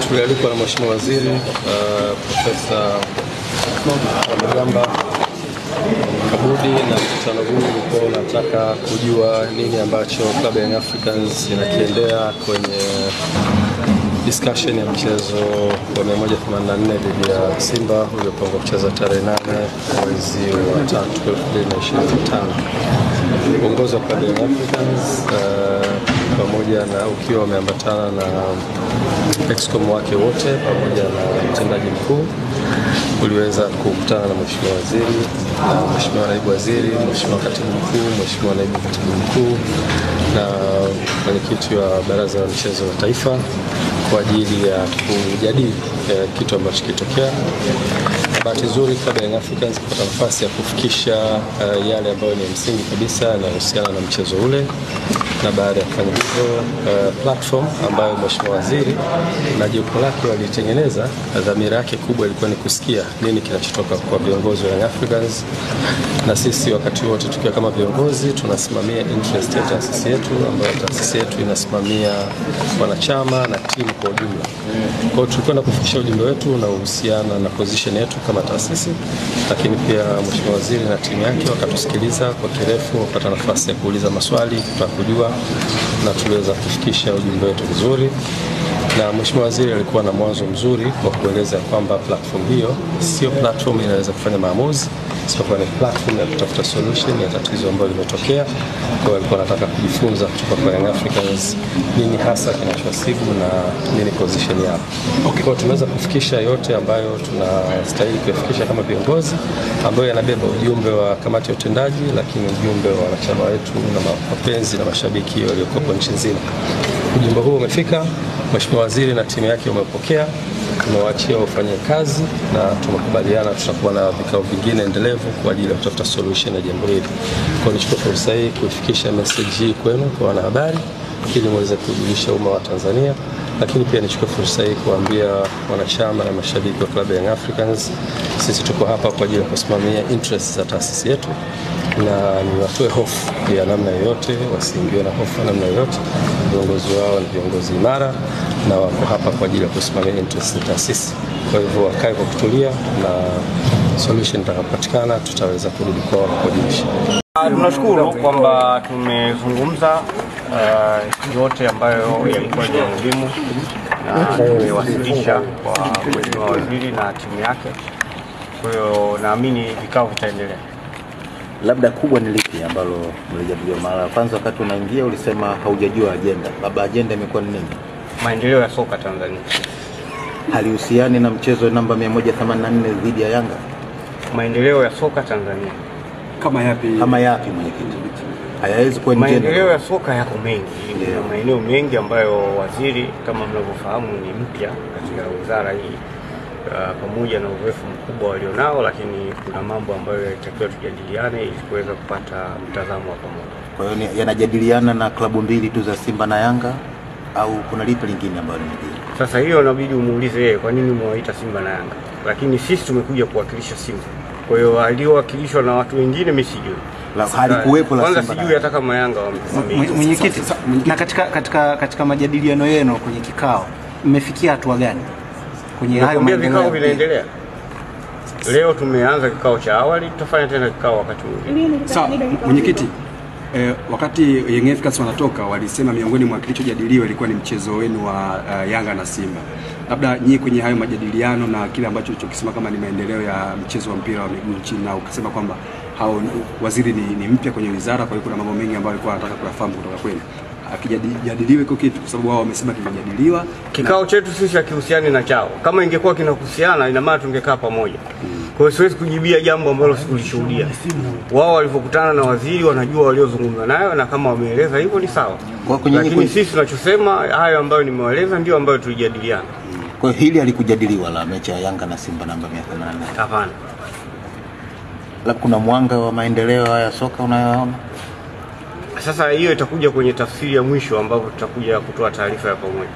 Tulialikwa na Mheshimiwa Waziri Profesa Magamba Kabudi, na mkutano huu ulikuwa unataka kujua nini ambacho klabu ya Young Africans inakiendea kwenye discussion ya mchezo wa 184 dhidi ya Simba uliopangwa kucheza tarehe 8 mwezi wa 3 2025. Uongozi wa klabu ya Young Africans pamoja na ukiwa wameambatana na excom wake wote pamoja na mtendaji mkuu uliweza kukutana na Mheshimiwa Waziri, na Mheshimiwa Naibu Waziri, Mheshimiwa Katibu Mkuu, Mheshimiwa Naibu Katibu Mkuu na mwenyekiti wa Baraza la Michezo la Taifa kwa ajili ya kujadili kitu ambacho kitokea. Bahati nzuri klabu ya Young Africans kupata nafasi ya kufikisha yale ambayo ni msingi kabisa yanayohusiana na mchezo ule, na baada ya kufanya hivyo platform ambayo Mheshimiwa Waziri na jopo lake walitengeneza, dhamira yake kubwa ilikuwa ni kusikia nini kinachotoka kwa viongozi wa Young Africans, na sisi wakati wote tukiwa kama viongozi tunasimamia interest ya taasisi yetu, ambayo taasisi yetu inasimamia wanachama na timu kwa ujumla. Kwa hiyo tulikwenda kufikisha ujumbe wetu na uhusiana na position yetu kama taasisi, lakini pia Mheshimiwa Waziri na timu yake wakatusikiliza kwa kirefu, wakapata nafasi ya kuuliza maswali, kutaka kujua, na tuliweza kufikisha ujumbe wetu vizuri. Na Mheshimiwa Waziri alikuwa na mwanzo mzuri kwa kueleza kwamba platform hiyo sio platform inaweza kufanya maamuzi, isipokuwa ni platform ya kutafuta solution ya tatizo ambalo limetokea. Kwa hiyo alikuwa anataka kujifunza kutoka kwa Young Africans nini hasa kinachowasibu na nini position yao. Kwa hiyo tumeweza kufikisha yote ambayo tunastahili kufikisha kama viongozi, ambayo yanabeba ujumbe wa kamati ya utendaji, lakini ujumbe wa wanachama wetu na mapenzi na mashabiki waliokuwa nchi nzima. Ujumbe huu umefika, Mheshimiwa Waziri na timu yake wamepokea, tumewaachia wafanye kazi na tumekubaliana tutakuwa na vikao vingine endelevu kwa ajili ya kutafuta solution ya jambo hili. Kwa nichukue fursa hii kuifikisha message hii kwenu kwa wanahabari ili muweze kujulisha umma wa Tanzania, lakini pia nichukue fursa hii kuambia wanachama na mashabiki wa klabu ya Young Africans, sisi tuko hapa kwa ajili ya kusimamia interests za taasisi yetu, na niwatoe hofu ya namna yoyote, wasiingiwe na hofu namna yoyote. Viongozi wao ni viongozi imara na wako hapa kwa ajili ya kusimamia interests za taasisi. Kwa hivyo wakae kwa kutulia, na solution itakapopatikana tutaweza kurudi kwa kujulisha. Tunashukuru kwamba tumezungumza yote ambayo yalikuwa ni muhimu na tumewasilisha kwa Mheshimiwa Waziri na timu yake. Kwa hiyo naamini vikao vitaendelea. Labda kubwa ni lipi ambalo mlijadiliwa? Mara kwanza wakati unaingia ulisema haujajua agenda. Baba, agenda imekuwa ni nini? Maendeleo ya soka Tanzania. Halihusiani na mchezo namba 184 dhidi ya Yanga? Maendeleo ya soka Tanzania. Kama yapi mwenyekiti? Hayawezi kuwa agenda. Maendeleo ya soka yako mengi. Yeah. Maeneo mengi ambayo waziri kama mnavyofahamu ni mpya katika wizara hii, pamoja na uzoefu mkubwa walionao, lakini kuna mambo ambayo yanatakiwa tujadiliane ili kuweza kupata mtazamo wa pamoja. Kwa hiyo yanajadiliana na klabu mbili tu za Simba na Yanga, au kuna lipi lingine ambalo linajadiliwa? Sasa hiyo inabidi umuulize yeye kwa nini mwaita Simba na Yanga. Lakini sisi tumekuja kuwakilisha Simba. Kwa hiyo aliowakilishwa na watu wengine mimi sijui. Halikuwepo la Simba. Kwanza sijui hata kama Yanga wamesimamia. Mwenyekiti, na katika majadiliano yenu kwenye kikao mmefikia hatua gani? Kwenye hayo vikao vinaendelea. Leo tumeanza kikao cha awali, tutafanya tena kikao wakati mwingine. Sawa, mwenyekiti, wakati Young Africans wanatoka walisema miongoni mwa kilichojadiliwa ilikuwa ni mchezo wenu wa Yanga na Simba. Labda nyinyi kwenye hayo majadiliano na kile ambacho ulichokisema kama ni maendeleo ya mchezo wa mpira wa miguu nchini, na ukasema kwamba waziri ni mpya kwenye wizara, kwa hiyo kuna mambo mengi ambayo alikuwa anataka kuyafahamu kutoka kwenu. Akijadiliwe kwa kitu, kwa sababu wao wamesema kimejadiliwa. Kikao chetu sisi hakihusiani na chao. Kama ingekuwa kinahusiana ina maana tungekaa pamoja. Kwa hiyo siwezi kujibia jambo ambalo sikulishuhudia. Wao walipokutana na waziri wanajua waliozungumza nayo, na kama wameeleza hivyo ni sawa. Lakini sisi tunachosema hayo ambayo nimewaeleza ndio ambayo tulijadiliana. Kwa hiyo hili alikujadiliwa la mechi ya Yanga na Simba namba 184? Hapana. Labda kuna mwanga wa maendeleo haya soka unayoona? Sasa hiyo itakuja kwenye tafsiri ya mwisho ambapo tutakuja kutoa taarifa ya pamoja.